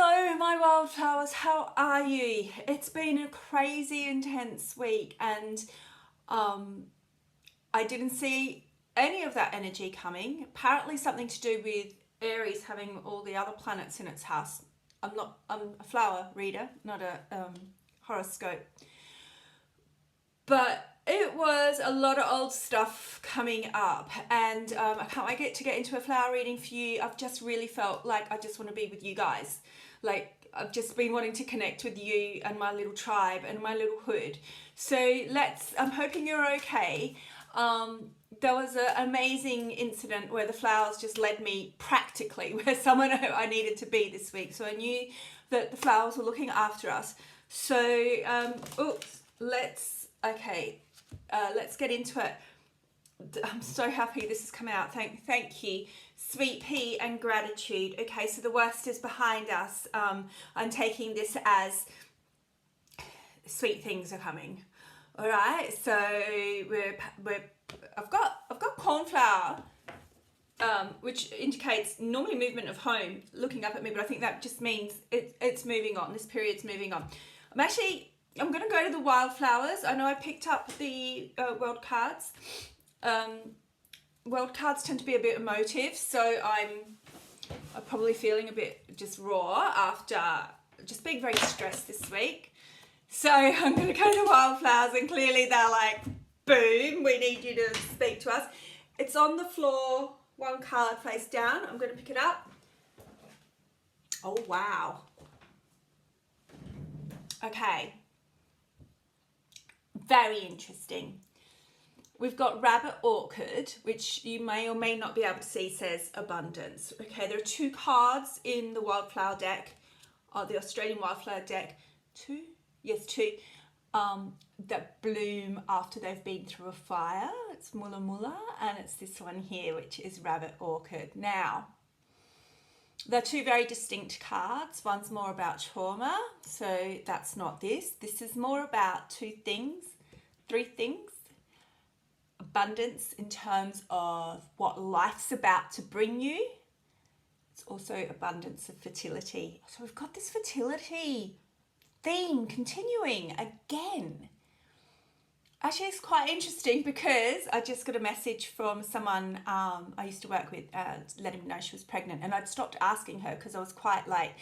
Hello, my wildflowers. How are you? It's been a crazy, intense week, and I didn't see any of that energy coming. Apparently, something to do with Aries having all the other planets in its house. I'm a flower reader, not a horoscope. But it was a lot of old stuff coming up, and I can't wait to get into a flower reading for you. I've just really felt like I just want to be with you guys. Like, I've just been wanting to connect with you and my little tribe and my little hood. So I'm hoping you're okay. There was an amazing incident where the flowers just led me practically where someone I needed to be this week. So I knew that the flowers were looking after us. So, let's get into it. I'm so happy this has come out. Thank you. Sweet pea and gratitude. Okay, so the worst is behind us. I'm taking this as sweet things are coming. All right, so I've got cornflower, which indicates normally movement of home, looking up at me, but I think that just means it's moving on. This period's moving on. I'm going to go to the wildflowers. I know I picked up the world cards. World cards tend to be a bit emotive, so I'm probably feeling a bit just raw after just being very stressed this week. So I'm going to go to the wildflowers, and clearly they're like, boom, we need you to speak to us. It's on the floor, one card face down. I'm going to pick it up. Oh, wow. Okay. Very interesting. We've got Rabbit Orchid, which you may or may not be able to see, says abundance. Okay, there are two cards in the wildflower deck, the Australian wildflower deck. Two, that bloom after they've been through a fire. It's Mulla Mulla, and it's this one here, which is Rabbit Orchid. Now, they're two very distinct cards. One's more about trauma, so that's not this. This is more about three things. Abundance in terms of what life's about to bring you. It's also abundance of fertility. So we've got this fertility theme continuing again. Actually, it's quite interesting because I just got a message from someone I used to work with, letting me know she was pregnant, and I'd stopped asking her because I was quite like,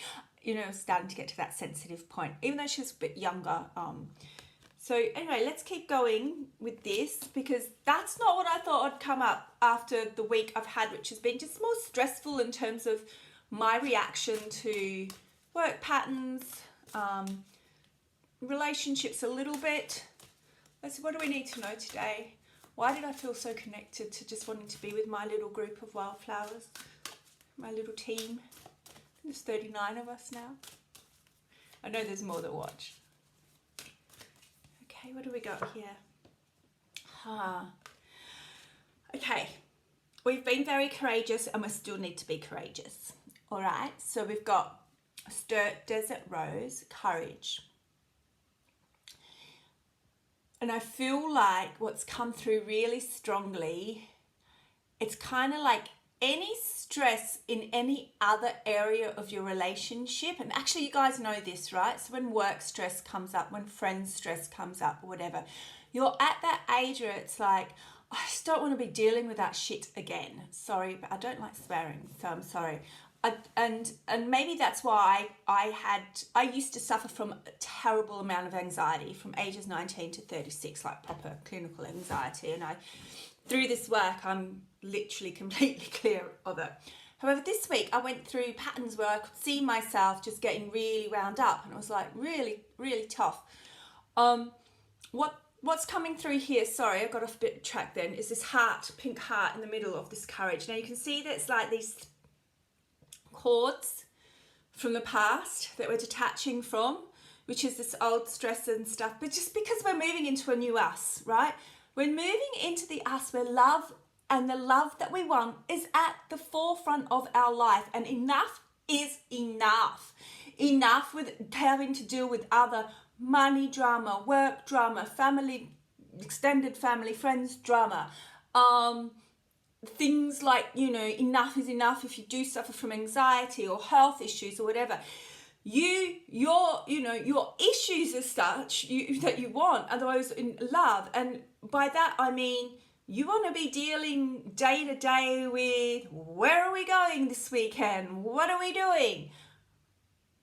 starting to get to that sensitive point, even though she was a bit younger. So anyway, let's keep going with this, because that's not what I thought would come up after the week I've had, which has been just more stressful in terms of my reaction to work patterns, relationships a little bit. So what do we need to know today? Why did I feel so connected to just wanting to be with my little group of wildflowers, my little team? There's 39 of us now. I know there's more that watch. Okay, what do we got here? Okay, we've been very courageous and we still need to be courageous. All right, so we've got Desert Rose, courage. And I feel like what's come through really strongly, it's kind of like any stress in any other area of your relationship. And actually, you guys know this, right? So when work stress comes up, when friends stress comes up or whatever, you're at that age where it's like, I just don't want to be dealing with that shit again. Sorry, but I don't like swearing, so I'm sorry. And maybe that's why I used to suffer from a terrible amount of anxiety from ages 19 to 36, like proper clinical anxiety. And through this work, I'm literally completely clear of it. However, this week I went through patterns where I could see myself just getting really wound up, and it was like really, really tough. What's coming through here, sorry, I got off a bit of track then, is this heart, pink heart in the middle of this courage. Now you can see that it's like these cords from the past that we're detaching from, which is this old stress and stuff. But just because we're moving into a new us, right? We're moving into the us where love and the love that we want is at the forefront of our life, and enough is enough. Enough with having to deal with other money drama, work drama, family, extended family, friends drama, things like, enough is enough if you do suffer from anxiety or health issues or whatever. your issues as such that you want are those in love. And by that I mean you want to be dealing day to day with, where are we going this weekend? What are we doing?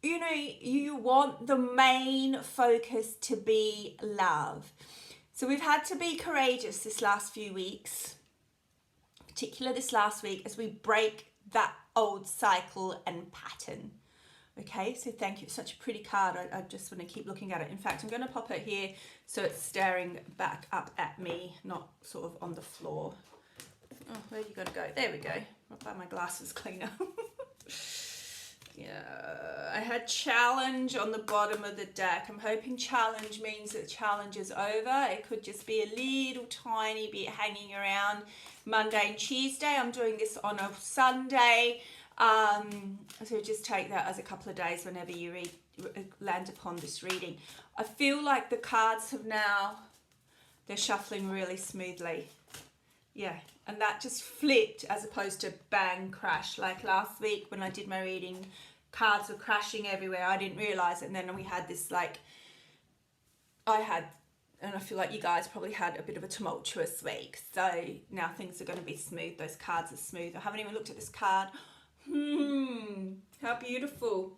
You know, you want the main focus to be love. So we've had to be courageous this last few weeks, particularly this last week, as we break that old cycle and pattern. Okay, so thank you. It's such a pretty card. I just want to keep looking at it. In fact, I'm going to pop it here so it's staring back up at me, not sort of on the floor. Oh, where are you going to go? There we go. I'll buy my glasses cleaner. Yeah, I had challenge on the bottom of the deck. I'm hoping challenge means that challenge is over. It could just be a little tiny bit hanging around Monday and Tuesday. I'm doing this on a Sunday. So just take that as a couple of days whenever you land upon this reading. I feel like the cards have now, they're shuffling really smoothly. Yeah, and that just flipped as opposed to bang, crash. Like last week when I did my reading, cards were crashing everywhere. I didn't realise it. And then we had this and I feel like you guys probably had a bit of a tumultuous week. So now things are going to be smooth. Those cards are smooth. I haven't even looked at this card. How beautiful.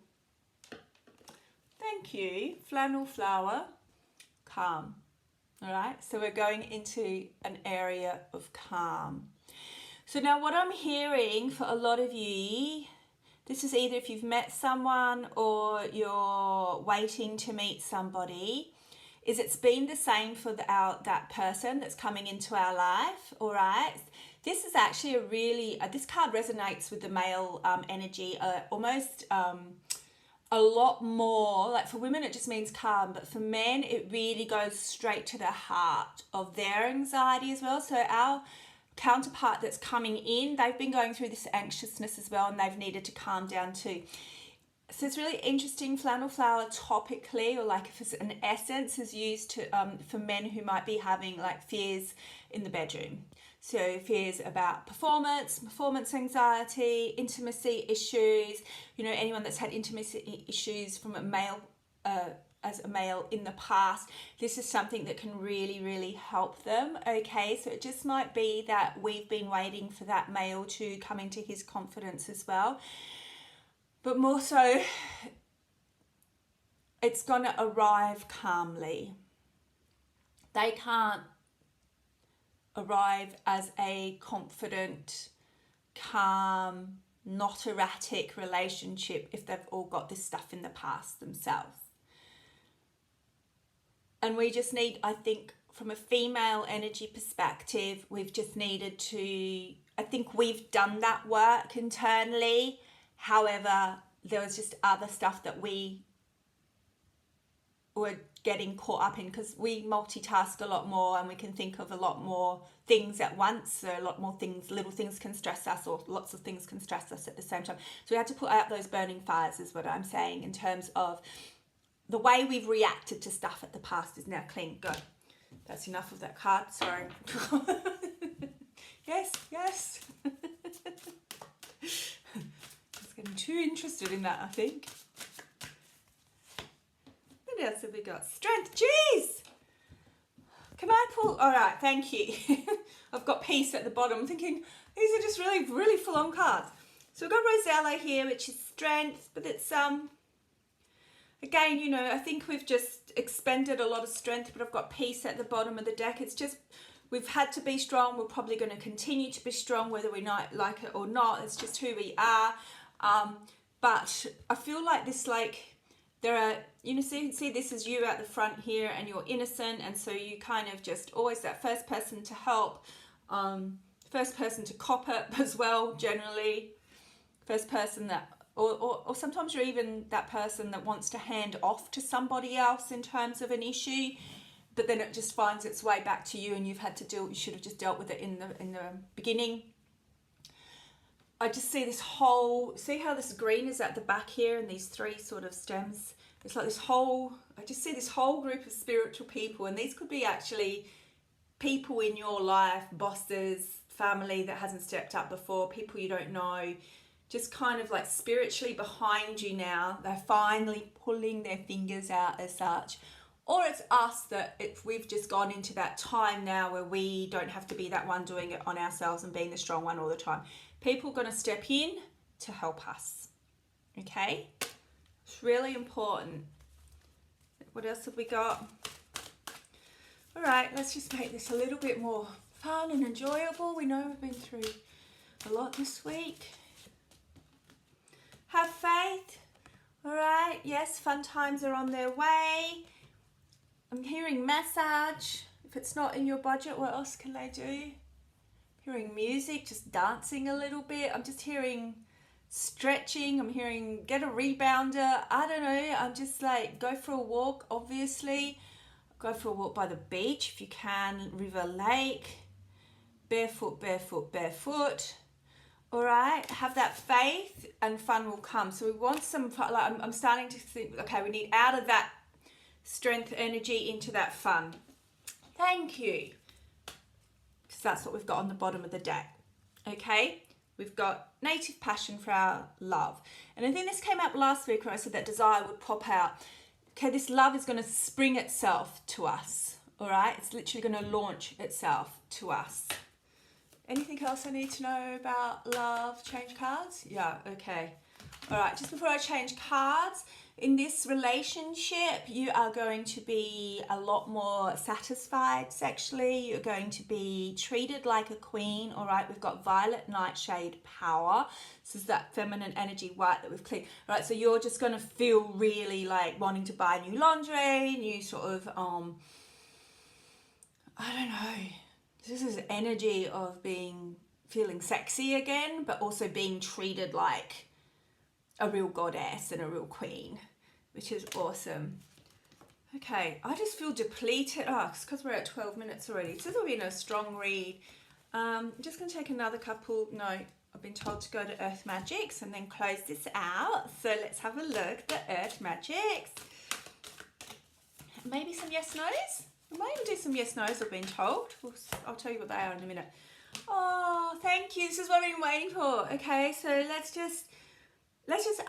Thank you. Flannel flower, calm. All right, so we're going into an area of calm. So now what I'm hearing for a lot of you, this is either if you've met someone or you're waiting to meet somebody, is it's been the same for that person that's coming into our life, all right? This is actually a really, this card resonates with the male energy almost a lot more. Like for women it just means calm, but for men it really goes straight to the heart of their anxiety as well. So our counterpart that's coming in, they've been going through this anxiousness as well and they've needed to calm down too. So it's really interesting. Flannel flower topically, or like if it's an essence, is used to for men who might be having like fears in the bedroom. So fears about performance anxiety, intimacy issues, you know, anyone that's had intimacy issues from a male, as a male in the past, this is something that can really, really help them, okay? So it just might be that we've been waiting for that male to come into his confidence as well. But more so, it's going to arrive calmly. They can't arrive as a confident, calm, not erratic relationship if they've all got this stuff in the past themselves. And we just need, I think, from a female energy perspective, we've just needed to, I think we've done that work internally. However, there was just other stuff that we were getting caught up in because we multitask a lot more and we can think of a lot more things at once. So a lot more things, little things can stress us, or lots of things can stress us at the same time. So we had to put out those burning fires is what I'm saying, in terms of the way we've reacted to stuff at the past is now clean. Go. That's enough of that card. Sorry. Yes. Getting too interested in that, I think. What else have we got? Strength. Jeez! Can I pull? All right, thank you. I've got peace at the bottom. I'm thinking these are just really, really full-on cards. So we've got Rosella here, which is strength, but it's again, you know, I think we've just expended a lot of strength, but I've got peace at the bottom of the deck. It's just we've had to be strong. We're probably going to continue to be strong, whether we not like it or not. It's just who we are. But I feel like this, like, there are, you know, see this is you at the front here and you're innocent, and so you kind of just always that first person to help, first person to cop it as well, generally, first person that, or sometimes you're even that person that wants to hand off to somebody else in terms of an issue, but then it just finds its way back to you and you should have just dealt with it in the beginning. I just see this whole, see how this green is at the back here and these three sort of stems? It's like this whole, I just see this whole group of spiritual people, and these could be actually people in your life, bosses, family that hasn't stepped up before, people you don't know, just kind of like spiritually behind you now. They're finally pulling their fingers out as such. Or it's us that if we've just gone into that time now where we don't have to be that one doing it on ourselves and being the strong one all the time. People are going to step in to help us. Okay? It's really important. What else have we got? All right, let's just make this a little bit more fun and enjoyable. We know we've been through a lot this week. Have faith. All right, yes, fun times are on their way. I'm hearing massage. If it's not in your budget, what else can they do? Hearing music, just dancing a little bit. I'm just hearing stretching. I'm hearing get a rebounder. I don't know. I'm just like, go for a walk, obviously. Go for a walk by the beach if you can, river, lake. Barefoot, barefoot, barefoot. All right, have that faith and fun will come. So we want some fun. Like I'm starting to think, okay, we need out of that strength energy into that fun. Thank you. Because that's what we've got on the bottom of the deck. Okay, we've got native passion for our love. And I think this came up last week where I said that desire would pop out. Okay, this love is going to spring itself to us. All right, it's literally going to launch itself to us. Anything else I need to know about love? Change cards? Yeah, okay. All right, just before I change cards, in this relationship, you are going to be a lot more satisfied sexually. You're going to be treated like a queen, all right? We've got violet nightshade power. This is that feminine energy white that we've cleaned. All right, so you're just going to feel really like wanting to buy new lingerie, new sort of, I don't know. This is energy of feeling sexy again, but also being treated like a real goddess and a real queen, which is awesome. Okay, I just feel depleted. Oh, it's because we're at 12 minutes already. This will be a strong read. I'm just going to take another couple. No, I've been told to go to Earth Magics and then close this out. So let's have a look at the Earth Magics. Maybe some yes, no's. I might even do some yes, no's I've been told. I'll tell you what they are in a minute. Oh, thank you. This is what I've been waiting for. Okay, so let's just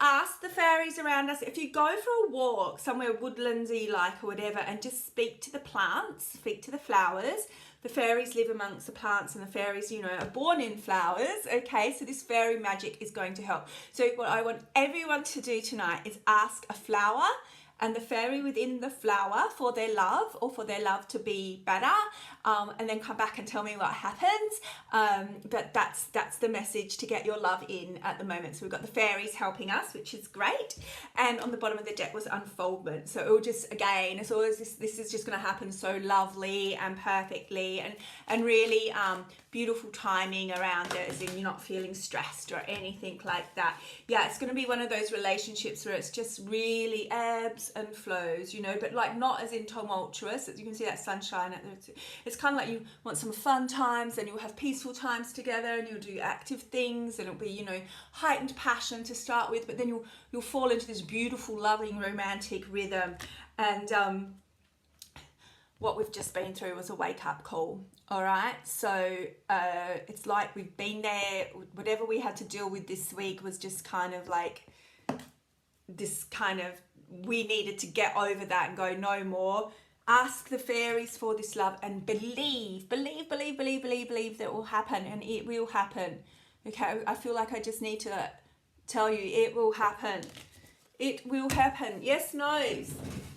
ask the fairies around us. If you go for a walk somewhere woodlandsy like or whatever and just speak to the plants, speak to the flowers. The fairies live amongst the plants and the fairies, you know, are born in flowers. Okay, so this fairy magic is going to help. So what I want everyone to do tonight is ask a flower and the fairy within the flower for their love or for their love to be better, and then come back and tell me what happens. But that's the message to get your love in at the moment. So we've got the fairies helping us, which is great. And on the bottom of the deck was unfoldment. So it will just, again, it's always this is just going to happen so lovely and perfectly and really beautiful timing around it, as in you're not feeling stressed or anything like that. Yeah, it's going to be one of those relationships where it's just really ebbs and flows, you know, but like not as in tumultuous. You can see that sunshine. It's kind of like you want some fun times and you'll have peaceful times together and you'll do active things and it'll be, you know, heightened passion to start with, but then you'll fall into this beautiful, loving, romantic rhythm. And what we've just been through was a wake-up call. All right, so it's like we've been there. Whatever we had to deal with this week was just kind of like this kind of, we needed to get over that and go no more. Ask the fairies for this love and believe that it will happen, and it will happen. Okay, I feel like I just need to tell you it will happen. It will happen. Yes, no's.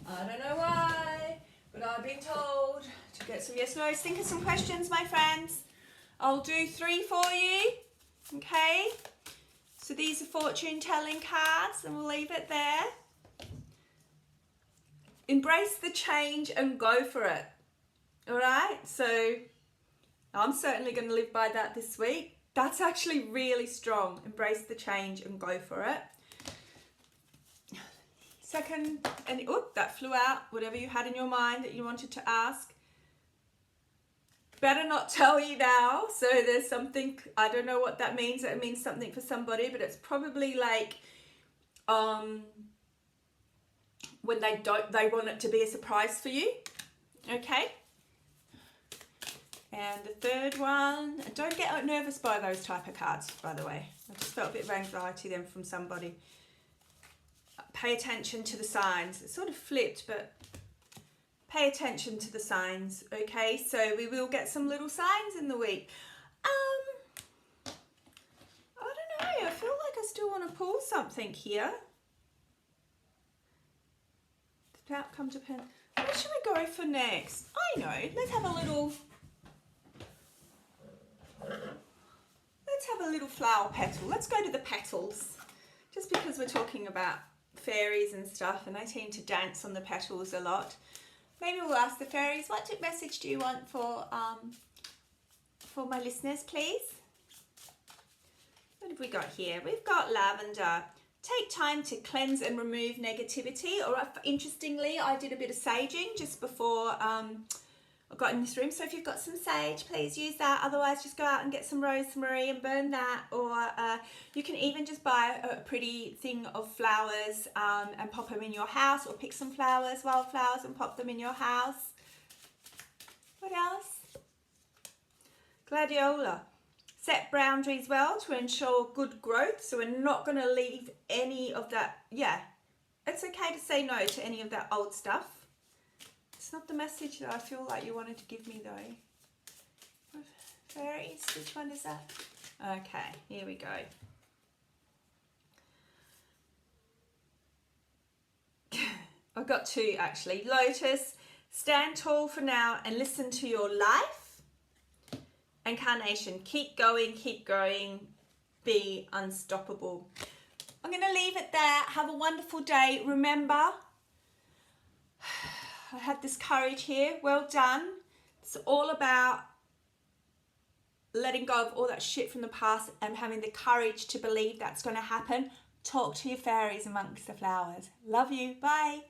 I don't know why, but I've been told to get some yes, no's. Think of some questions, my friends. I'll do 3 for you. Okay. So these are fortune telling cards and we'll leave it there. Embrace the change and go for it. All right. So I'm certainly going to live by that this week. That's actually really strong. Embrace the change and go for it. Second, and that flew out. Whatever you had in your mind that you wanted to ask. Better not tell you now. So there's something, I don't know what that means. It means something for somebody, but it's probably like when they want it to be a surprise for you. Okay. And the third one, and don't get nervous by those type of cards, by the way. I just felt a bit of anxiety then from somebody. Pay attention to the signs. It's sort of flipped, but pay attention to the signs, okay? So we will get some little signs in the week. I don't know. I feel like I still want to pull something here. The outcome depends. What should we go for next? I know. Let's have a little flower petal. Let's go to the petals. Just because we're talking about fairies and stuff, and I tend to dance on the petals a lot. Maybe we'll ask the fairies, what message do you want for my listeners, please? What have we got here? We've got lavender. Take time to cleanse and remove negativity. Or interestingly, I did a bit of saging just before I got in this room. So if you've got some sage, please use that. Otherwise, just go out and get some rosemary and burn that. Or you can even just buy a pretty thing of flowers and pop them in your house. Or pick some flowers, wildflowers, and pop them in your house. What else? Gladiola. Set boundaries well to ensure good growth. So we're not going to leave any of that. Yeah, it's okay to say no to any of that old stuff. It's not the message that I feel like you wanted to give me though. Fairies, which one is that? Okay, here we go. I've got two actually. Lotus, stand tall for now and listen to your life. And Carnation, keep going, keep growing, be unstoppable. I'm going to leave it there. Have a wonderful day. Remember, I had this courage here. Well done. It's all about letting go of all that shit from the past and having the courage to believe that's going to happen. Talk to your fairies amongst the flowers. Love you. Bye.